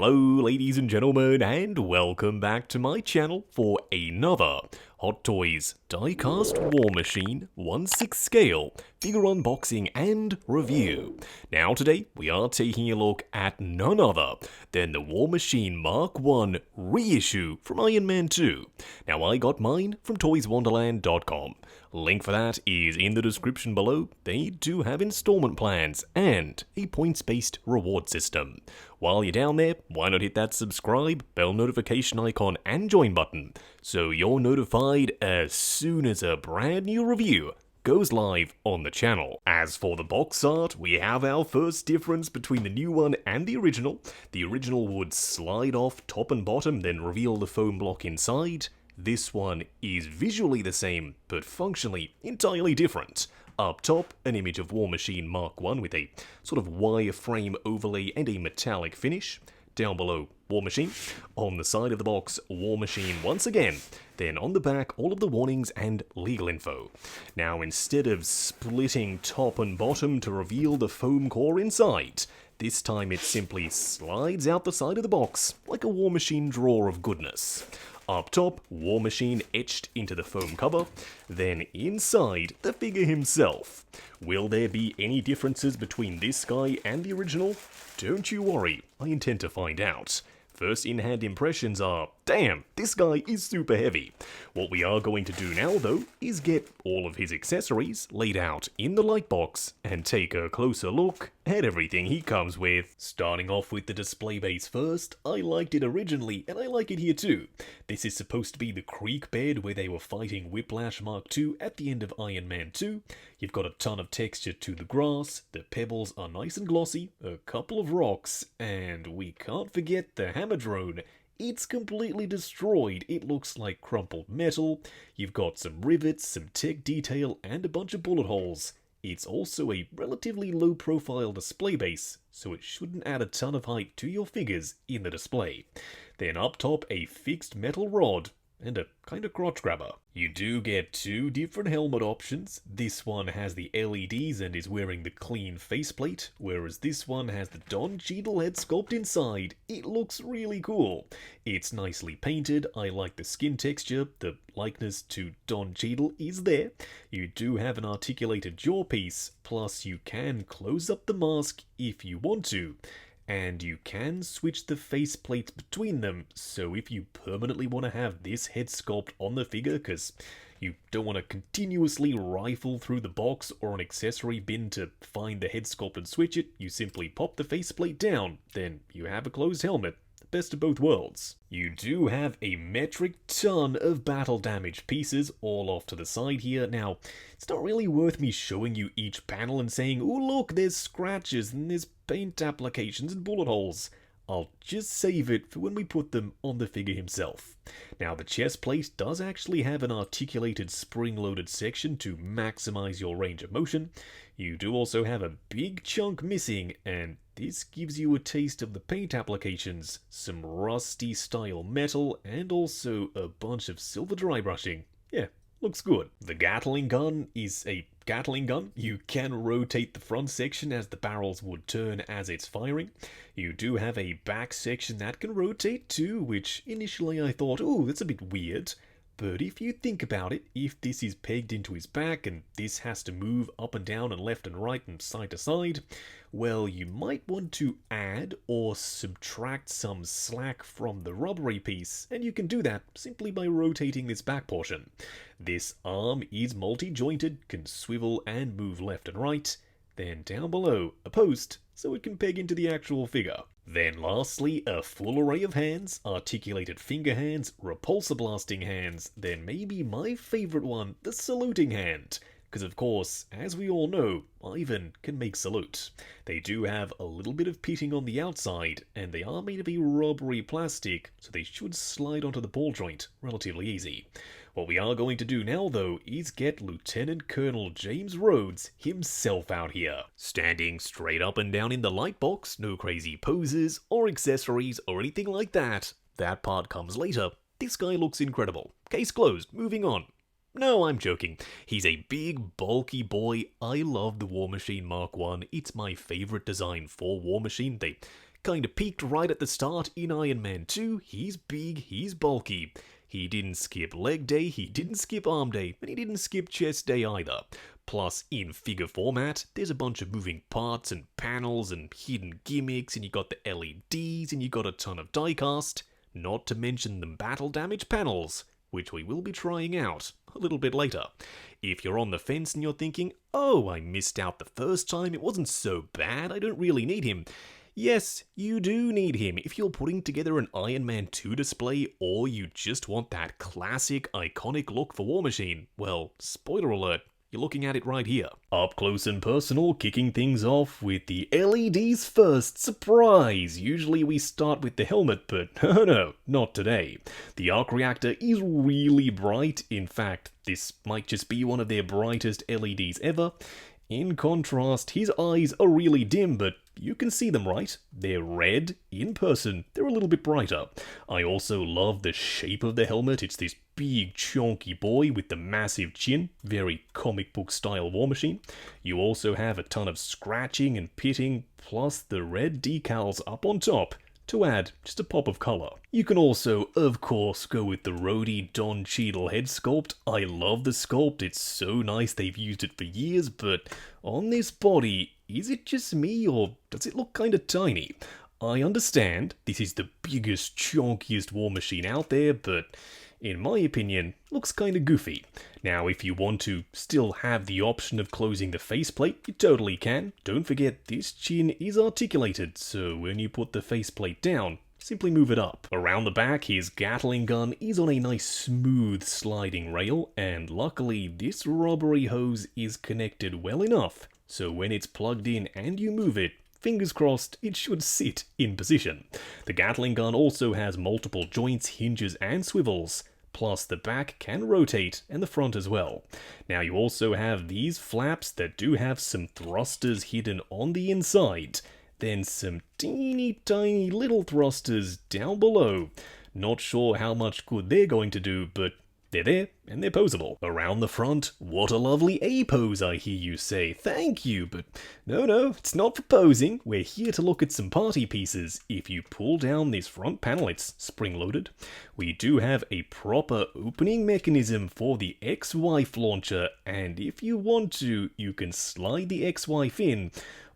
Hello ladies and gentlemen, and welcome back to my channel for another Hot Toys Diecast War Machine 1/6 scale figure unboxing and review. Now today we are taking a look at none other than the War Machine Mark 1 reissue from Iron Man 2. Now I got mine from toyswonderland.com. Link for that is in the description below. They do have installment plans and a points-based reward system. While you're down there, why not hit that subscribe, bell notification icon and join button so you're notified as soon as a brand new review goes live on the channel. As for the box art, we have our first difference between the new one and the original. The original would slide off top and bottom, then reveal the foam block inside. This one is visually the same, but functionally entirely different. Up top, an image of War Machine Mark 1 with a sort of wireframe overlay and a metallic finish. Down below, War Machine. On the side of the box, War Machine once again. Then on the back, all of the warnings and legal info. Now, instead of splitting top and bottom to reveal the foam core inside, this time it simply slides out the side of the box like a War Machine drawer of goodness. Up top, War Machine etched into the foam cover, then inside, the figure himself. Will there be any differences between this guy and the original? Don't you worry, I intend to find out. First in-hand impressions are, damn, this guy is super heavy. What we are going to do now, though, is get all of his accessories laid out in the light box and take a closer look at everything he comes with. Starting off with the display base first, I liked it originally, and I like it here too. This is supposed to be the creek bed where they were fighting Whiplash Mark II at the end of Iron Man 2. You've got a ton of texture to the grass, the pebbles are nice and glossy, a couple of rocks, and we can't forget the hammer drone. It's completely destroyed. It looks like crumpled metal. You've got some rivets, some tech detail, and a bunch of bullet holes. It's also a relatively low-profile display base, so it shouldn't add a ton of height to your figures in the display. Then up top, a fixed metal rod and a kind of crotch grabber. You do get two different helmet options. This one has the LEDs and is wearing the clean faceplate, whereas this one has the Don Cheadle head sculpt inside. It looks really cool. It's nicely painted. I like the skin texture. The likeness to Don Cheadle is there. You do have an articulated jaw piece, plus you can close up the mask if you want to. And you can switch the faceplates between them, so if you permanently want to have this head sculpt on the figure because you don't want to continuously rifle through the box or an accessory bin to find the head sculpt and switch it, you simply pop the faceplate down, then you have a closed helmet. Best of both worlds. You do have a metric ton of battle damage pieces all off to the side here. Now, it's not really worth me showing you each panel and saying, oh look, there's scratches and there's paint applications and bullet holes. I'll just save it for when we put them on the figure himself. Now, the chest plate does actually have an articulated spring-loaded section to maximize your range of motion. You do also have a big chunk missing, and this gives you a taste of the paint applications, some rusty style metal, and also a bunch of silver dry brushing. Yeah, looks good. The Gatling Gun is a Gatling gun. You can rotate the front section as the barrels would turn as it's firing. You do have a back section that can rotate too, which initially I thought, oh, that's a bit weird. But if you think about it, if this is pegged into his back and this has to move up and down and left and right and side to side, well, you might want to add or subtract some slack from the rubbery piece, and you can do that simply by rotating this back portion. This arm is multi-jointed, can swivel and move left and right. Then down below, a post, so it can peg into the actual figure. Then lastly, a full array of hands, articulated finger hands, repulsor blasting hands, then maybe my favourite one, the saluting hand. Because of course, as we all know, Ivan can make salute. They do have a little bit of pitting on the outside, and they are made of a rubbery plastic, so they should slide onto the ball joint relatively easy. What we are going to do now, though, is get Lieutenant Colonel James Rhodes himself out here. Standing straight up and down in the light box, no crazy poses or accessories or anything like that. That part comes later. This guy looks incredible. Case closed, moving on. No, I'm joking. He's a big, bulky boy. I love the War Machine Mark 1. It's my favorite design for War Machine. They kinda peaked right at the start in Iron Man 2. He's big, he's bulky. He didn't skip leg day, he didn't skip arm day, and he didn't skip chest day either. Plus, in figure format, there's a bunch of moving parts and panels and hidden gimmicks, and you got the LEDs, and you got a ton of diecast, not to mention the battle damage panels, which we will be trying out a little bit later. If you're on the fence and you're thinking, oh, I missed out the first time, it wasn't so bad, I don't really need him. Yes, you do need him if you're putting together an Iron Man 2 display or you just want that classic, iconic look for War Machine. Well, spoiler alert, you're looking at it right here. Up close and personal, kicking things off with the LEDs first. Surprise! Usually we start with the helmet, but no, not today. The arc reactor is really bright. In fact, this might just be one of their brightest LEDs ever. In contrast, his eyes are really dim, but you can see them, right? They're red. In person, they're a little bit brighter. I also love the shape of the helmet. It's this big, chunky boy with the massive chin. Very comic book style War Machine. You also have a ton of scratching and pitting, plus the red decals up on top to add just a pop of colour. You can also, of course, go with the Rhodey Don Cheadle head sculpt. I love the sculpt, it's so nice, they've used it for years, but on this body, is it just me or does it look kinda tiny? I understand this is the biggest, chunkiest War Machine out there, but in my opinion, looks kinda goofy. Now, if you want to still have the option of closing the faceplate, you totally can. Don't forget, this chin is articulated, so when you put the faceplate down, simply move it up. Around the back, his Gatling gun is on a nice smooth sliding rail, and luckily this rubbery hose is connected well enough, so when it's plugged in and you move it, fingers crossed, it should sit in position. The Gatling gun also has multiple joints, hinges, and swivels. Plus, the back can rotate, and the front as well. Now, you also have these flaps that do have some thrusters hidden on the inside. Then some teeny tiny little thrusters down below. Not sure how much good they're going to do, but they're there, and they're posable. Around the front, what a lovely A-pose, I hear you say. Thank you, but no, it's not for posing. We're here to look at some party pieces. If you pull down this front panel, it's spring-loaded. We do have a proper opening mechanism for the ex-wife launcher, and if you want to, you can slide the ex-wife in.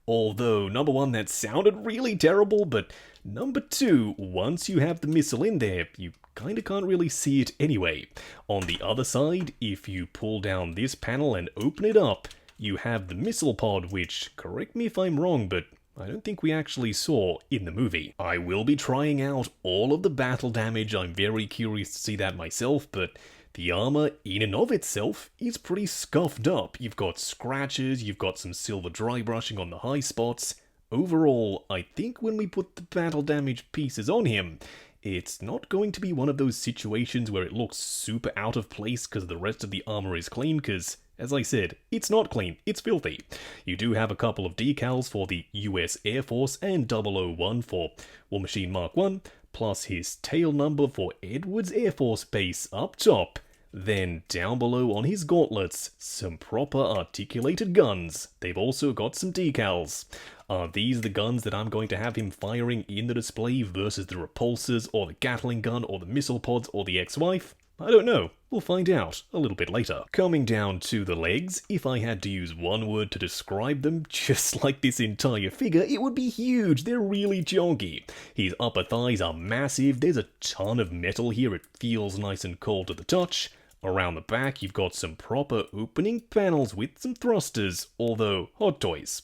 Although, number one, that sounded really terrible, but number two, once you have the missile in there, you kinda can't really see it anyway. On the other side, if you pull down this panel and open it up, you have the missile pod, which, correct me if I'm wrong, but I don't think we actually saw in the movie. I will be trying out all of the battle damage. I'm very curious to see that myself, but the armor in and of itself is pretty scuffed up. You've got scratches, you've got some silver dry brushing on the high spots. Overall, I think when we put the battle damage pieces on him, it's not going to be one of those situations where it looks super out of place because the rest of the armor is clean, because, as I said, it's not clean, it's filthy. You do have a couple of decals for the US Air Force and 001 for War Machine Mark 1, plus his tail number for Edwards Air Force Base up top. Then down below on his gauntlets, some proper articulated guns. They've also got some decals. Are these the guns that I'm going to have him firing in the display versus the repulsors or the Gatling gun or the missile pods or the ex-wife? I don't know. We'll find out a little bit later. Coming down to the legs, if I had to use one word to describe them, just like this entire figure, it would be huge. They're really chunky. His upper thighs are massive. There's a ton of metal here. It feels nice and cold to the touch. Around the back, you've got some proper opening panels with some thrusters, although Hot Toys.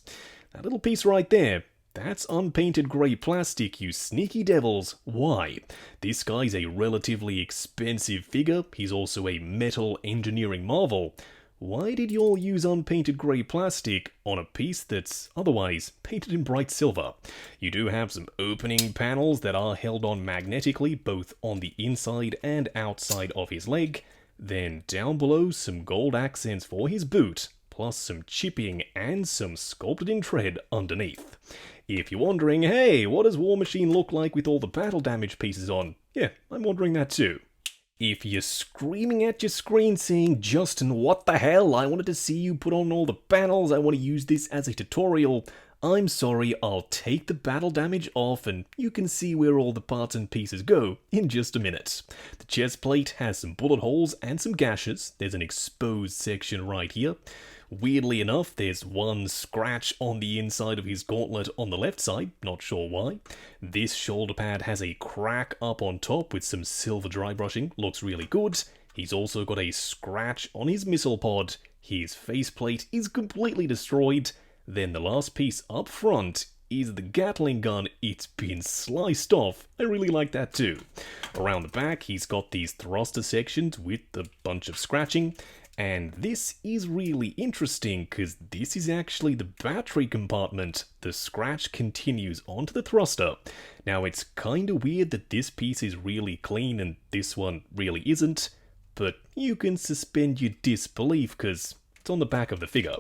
That little piece right there, that's unpainted grey plastic, you sneaky devils. Why? This guy's a relatively expensive figure. He's also a metal engineering marvel. Why did you all use unpainted grey plastic on a piece that's otherwise painted in bright silver? You do have some opening panels that are held on magnetically, both on the inside and outside of his leg. Then down below, some gold accents for his boot, plus some chipping and some sculpted in tread underneath. If you're wondering, hey, what does War Machine look like with all the battle damage pieces on? Yeah, I'm wondering that too. If you're screaming at your screen saying, Justin, what the hell? I wanted to see you put on all the panels, I want to use this as a tutorial. I'm sorry, I'll take the battle damage off and you can see where all the parts and pieces go in just a minute. The chest plate has some bullet holes and some gashes. There's an exposed section right here. Weirdly enough, there's one scratch on the inside of his gauntlet on the left side, not sure why. This shoulder pad has a crack up on top with some silver dry brushing, looks really good. He's also got a scratch on his missile pod. His faceplate is completely destroyed. Then the last piece up front is the Gatling gun. It's been sliced off. I really like that too. Around the back, he's got these thruster sections with a bunch of scratching. And this is really interesting because this is actually the battery compartment. The scratch continues onto the thruster. Now it's kind of weird that this piece is really clean and this one really isn't. But you can suspend your disbelief because it's on the back of the figure.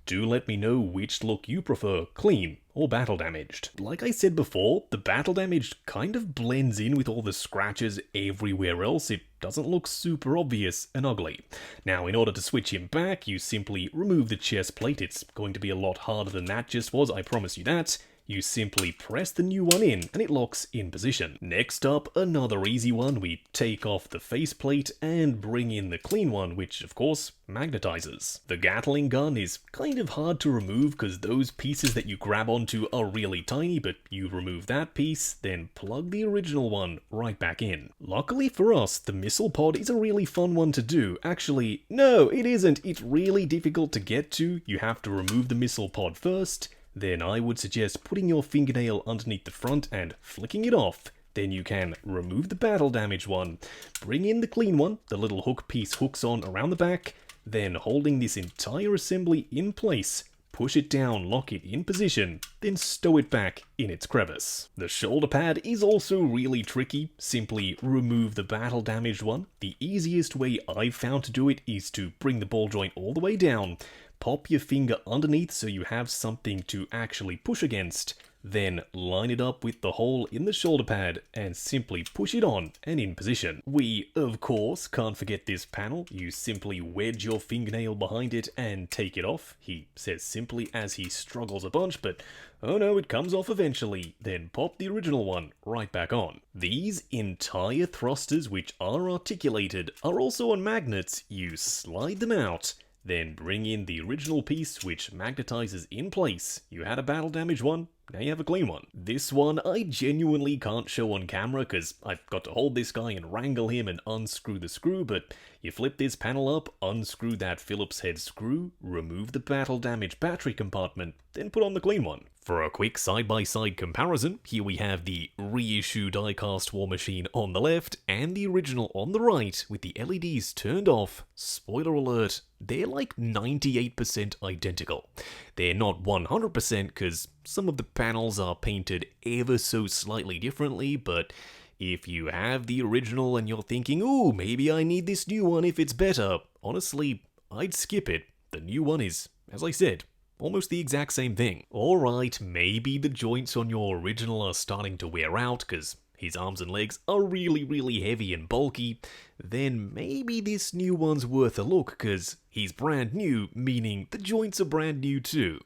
Do let me know which look you prefer, clean or battle damaged. Like I said before, the battle damage kind of blends in with all the scratches everywhere else. It doesn't look super obvious and ugly. Now, in order to switch him back, you simply remove the chest plate. It's going to be a lot harder than that just was, I promise you that. You simply press the new one in and it locks in position. Next up, another easy one. We take off the faceplate and bring in the clean one, which of course magnetizes. The Gatling gun is kind of hard to remove because those pieces that you grab onto are really tiny, but you remove that piece, then plug the original one right back in. Luckily for us, the missile pod is a really fun one to do. Actually, no, it isn't. It's really difficult to get to. You have to remove the missile pod first. Then I would suggest putting your fingernail underneath the front and flicking it off. Then you can remove the battle damage one, bring in the clean one, the little hook piece hooks on around the back, then holding this entire assembly in place, push it down, lock it in position, then stow it back in its crevice. The shoulder pad is also really tricky. Simply remove the battle damaged one. The easiest way I've found to do it is to bring the ball joint all the way down, pop your finger underneath so you have something to actually push against, then line it up with the hole in the shoulder pad and simply push it on and in position. We, of course, can't forget this panel. You simply wedge your fingernail behind it and take it off. He says simply as he struggles a bunch, but oh no, it comes off eventually. Then pop the original one right back on. These entire thrusters, which are articulated, are also on magnets. You slide them out. Then bring in the original piece, which magnetizes in place. You had a battle damage one, now you have a clean one. This one I genuinely can't show on camera because I've got to hold this guy and wrangle him and unscrew the screw, but you flip this panel up, unscrew that Phillips head screw, remove the battle damage battery compartment, then put on the clean one. For a quick side-by-side comparison, here we have the Reissue Diecast War Machine on the left and the original on the right with the LEDs turned off. Spoiler alert, they're like 98% identical. They're not 100% because some of the panels are painted ever so slightly differently, but if you have the original and you're thinking, ooh, maybe I need this new one if it's better, honestly, I'd skip it. The new one is, as I said, almost the exact same thing. Alright, maybe the joints on your original are starting to wear out because his arms and legs are really heavy and bulky. Then maybe this new one's worth a look because he's brand new, meaning the joints are brand new too.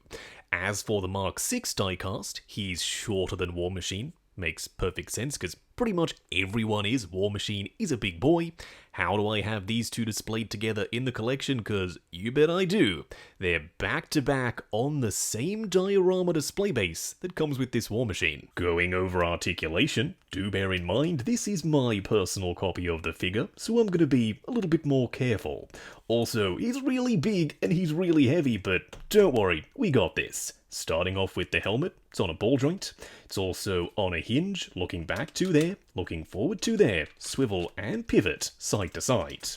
As for the Mark 6 diecast, he's shorter than War Machine. Makes perfect sense because pretty much everyone is. War Machine is a big boy. How do I have these two displayed together in the collection? Because you bet I do. They're back to back on the same diorama display base that comes with this War Machine. Going over articulation, do bear in mind this is my personal copy of the figure, so I'm going to be a little bit more careful. Also, he's really big and he's really heavy, but don't worry, we got this. Starting off with the helmet, it's on a ball joint. It's also on a hinge, looking back to there, looking forward to there, swivel and pivot side to side.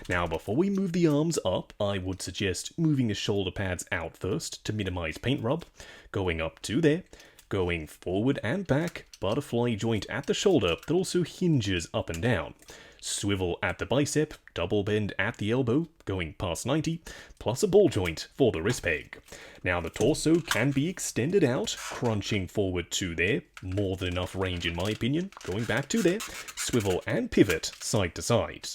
Now before we move the arms up, I would suggest moving the shoulder pads out first to minimize paint rub, going up to there, going forward and back, butterfly joint at the shoulder that also hinges up and down. Swivel at the bicep, double bend at the elbow, going past 90, plus a ball joint for the wrist peg. Now the torso can be extended out, crunching forward to there, more than enough range in my opinion, going back to there, swivel and pivot side to side.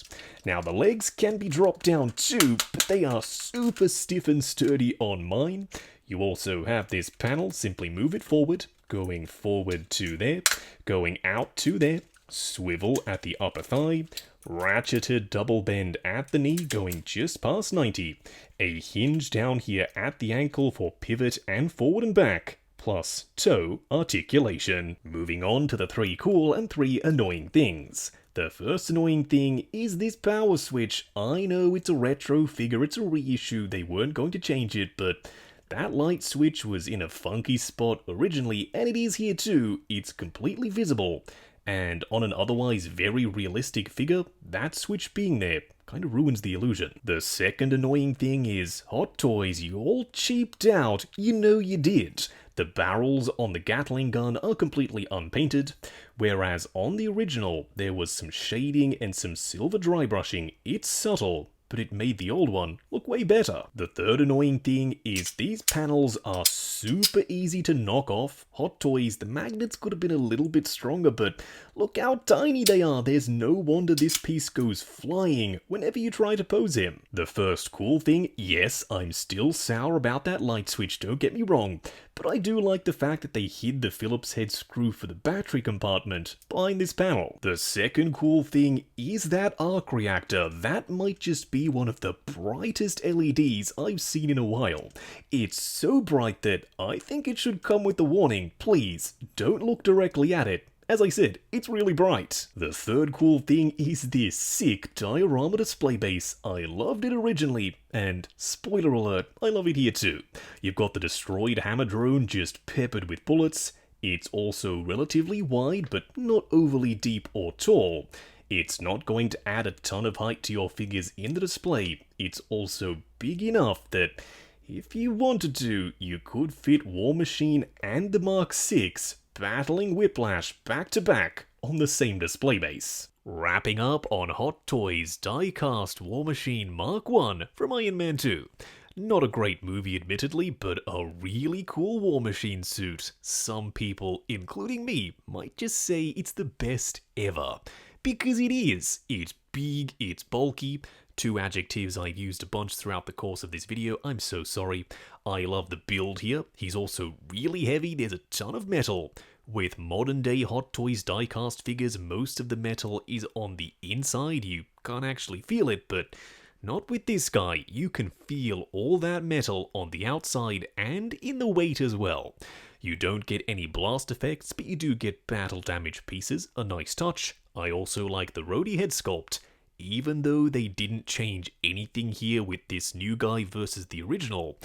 Now the legs can be dropped down too, but they are super stiff and sturdy on mine. You also have this panel, simply move it forward, going forward to there, going out to there, swivel at the upper thigh, ratcheted double bend at the knee going just past 90, a hinge down here at the ankle for pivot and forward and back, plus toe articulation. Moving on to the 3 cool and 3 annoying things. The first annoying thing is this power switch. I know it's a retro figure, it's a reissue, they weren't going to change it, but that light switch was in a funky spot originally, and it is here too. It's completely visible. And on an otherwise very realistic figure, that switch being there kind of ruins the illusion. The second annoying thing is, Hot Toys, you all cheaped out. You know you did. The barrels on the Gatling gun are completely unpainted, whereas on the original, there was some shading and some silver dry brushing. It's subtle, but it made the old one look way better. The third annoying thing is these panels are super easy to knock off. Hot Toys, the magnets could have been a little bit stronger, but look how tiny they are. There's no wonder this piece goes flying whenever you try to pose him. The first cool thing, yes, I'm still sour about that light switch, don't get me wrong, but I do like the fact that they hid the Phillips head screw for the battery compartment behind this panel. The second cool thing is that arc reactor. That might just be one of the brightest LEDs I've seen in a while. It's so bright that I think it should come with a warning. Please, don't look directly at it. As I said, it's really bright. The third cool thing is this sick diorama display base. I loved it originally, and spoiler alert, I love it here too. You've got the destroyed hammer drone just peppered with bullets. It's also relatively wide, but not overly deep or tall. It's not going to add a ton of height to your figures in the display. It's also big enough that if you wanted to, you could fit War Machine and the Mark VI battling Whiplash back to back on the same display base. Wrapping up on Hot Toys Diecast War Machine Mark 1 from Iron Man 2. Not a great movie admittedly, but a really cool War Machine suit. Some people, including me, might just say it's the best ever. Because it is. It's big, it's bulky. 2 adjectives I've used a bunch throughout the course of this video, I'm so sorry. I love the build here. He's also really heavy, there's a ton of metal. With modern day Hot Toys diecast figures, most of the metal is on the inside. You can't actually feel it, but not with this guy. You can feel all that metal on the outside and in the weight as well. You don't get any blast effects, but you do get battle damage pieces, a nice touch. I also like the Rhodey head sculpt. Even though they didn't change anything here with this new guy versus the original,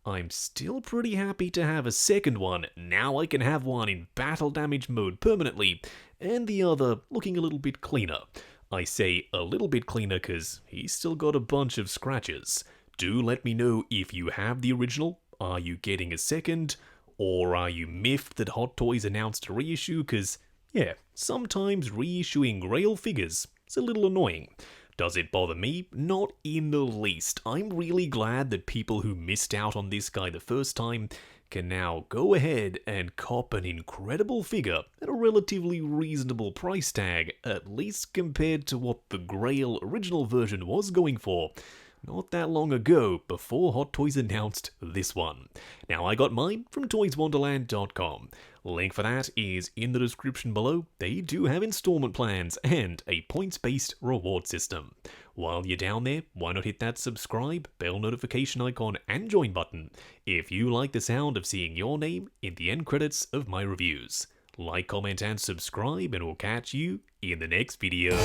I'm still pretty happy to have a second one. Now I can have one in battle damage mode permanently, and the other looking a little bit cleaner. I say a little bit cleaner because he's still got a bunch of scratches. Do let me know if you have the original. Are you getting a second? Or are you miffed that Hot Toys announced a reissue? Because, yeah, sometimes reissuing rail figures is a little annoying. Does it bother me? Not in the least. I'm really glad that people who missed out on this guy the first time can now go ahead and cop an incredible figure at a relatively reasonable price tag, at least compared to what the Grail original version was going for not that long ago, before Hot Toys announced this one. Now, I got mine from toyswonderland.com. Link for that is in the description below. They do have installment plans and a points-based reward system. While you're down there, why not hit that subscribe, bell notification icon, and join button if you like the sound of seeing your name in the end credits of my reviews. Like, comment, and subscribe, and we'll catch you in the next video.